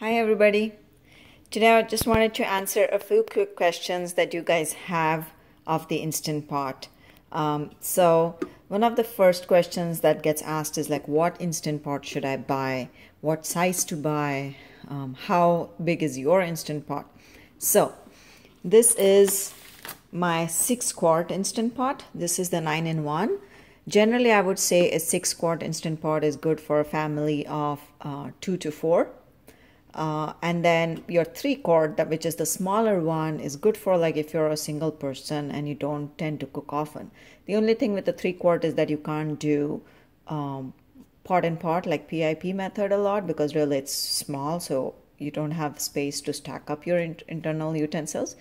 Hi everybody. Today I just wanted to answer a few quick questions that you guys have of the Instant Pot. So one of the first questions that gets asked is like, what Instant Pot should I buy? What size to buy? How big is your Instant Pot? So this is my 6-quart Instant Pot. This is the 9-in-1. Generally, I would say a 6-quart Instant Pot is good for a family of 2 to 4. And then your 3-quart, which is the smaller one, is good for like if you're a single person and you don't tend to cook often. The only thing with the 3-quart is that you can't do pot and pot like PIP method a lot because really it's small, so you don't have space to stack up your internal utensils.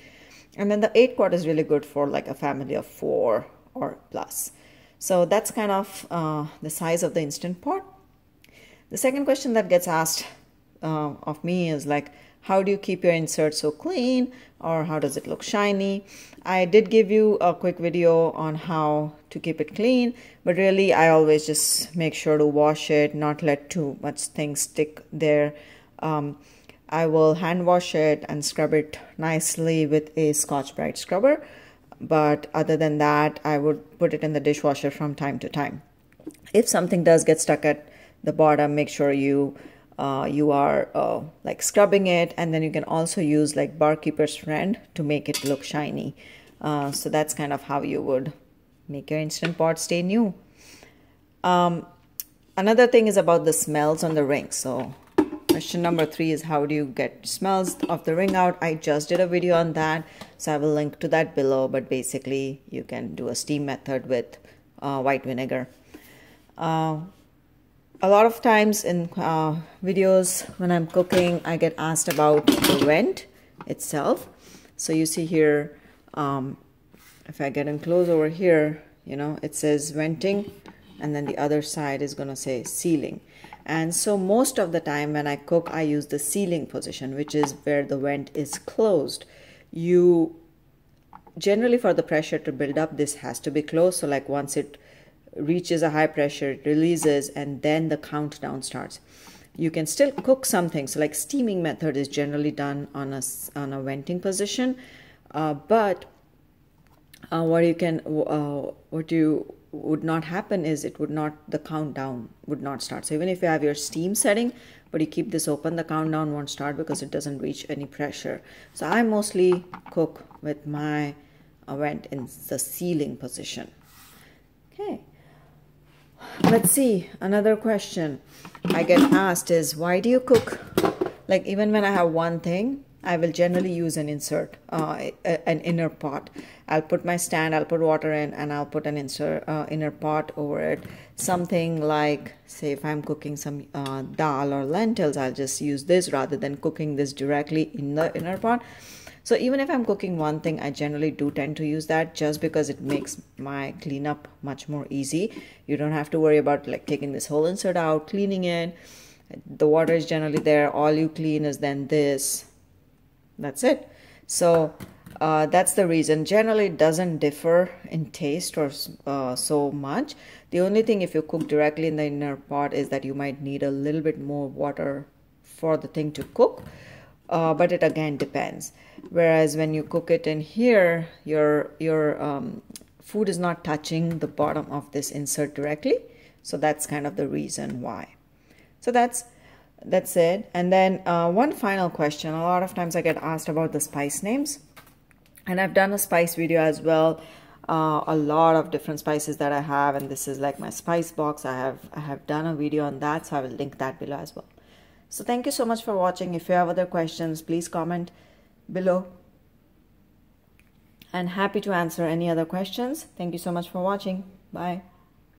And then the 8-quart is really good for like a family of 4 or plus. So that's kind of the size of the Instant Pot. The second question that gets asked of me is like, how do you keep your insert so clean, or how does it look shiny? I did give you a quick video on how to keep it clean, but really I always just make sure to wash it, not let too much things stick there. I will hand wash it and scrub it nicely with a Scotch-Brite scrubber, but other than that I would put it in the dishwasher from time to time. If something does get stuck at the bottom, make sure you are like scrubbing it, and then you can also use like Barkeeper's Friend to make it look shiny. So that's kind of how you would make your Instant Pot stay new. Another thing is about the smells on the ring. So question number 3 is, how do you get smells of the ring out? I just did a video on that, so I will link to that below, but basically you can do a steam method with white vinegar. A lot of times in videos when I'm cooking, I get asked about the vent itself. So you see here, if I get in close over here, you know, it says venting, and then the other side is going to say sealing. And so most of the time when I cook, I use the sealing position, which is where the vent is closed. You generally, for the pressure to build up, this has to be closed. So like once it reaches a high pressure, it releases, and then the countdown starts. You can still cook something, so like steaming method is generally done on a venting position, but what you would not happen is the countdown would not start. So even if you have your steam setting but you keep this open, the countdown won't start because it doesn't reach any pressure. So I mostly cook with my vent in the sealing position. Okay. Let's see, another question I get asked is, why do you cook? Like even when I have one thing, I will generally use an insert, an inner pot. I'll put my stand, I'll put water in, and I'll put an inner pot over it. Something like, say if I'm cooking some dal or lentils, I'll just use this rather than cooking this directly in the inner pot. So even if I'm cooking one thing, I generally do tend to use that just because it makes my cleanup much more easy. You don't have to worry about like taking this whole insert out, cleaning it. The water is generally there. All you clean is then this. That's it. So that's the reason. Generally, it doesn't differ in taste or so much. The only thing if you cook directly in the inner pot is that you might need a little bit more water for the thing to cook. But it again depends. Whereas when you cook it in here, your food is not touching the bottom of this insert directly. So that's kind of the reason why. So that's it. And then one final question. A lot of times I get asked about the spice names. And I've done a spice video as well. A lot of different spices that I have. And this is like my spice box. I have done a video on that. So I will link that below as well. So thank you so much for watching. If you have other questions, please comment below. And happy to answer any other questions. Thank you so much for watching. Bye.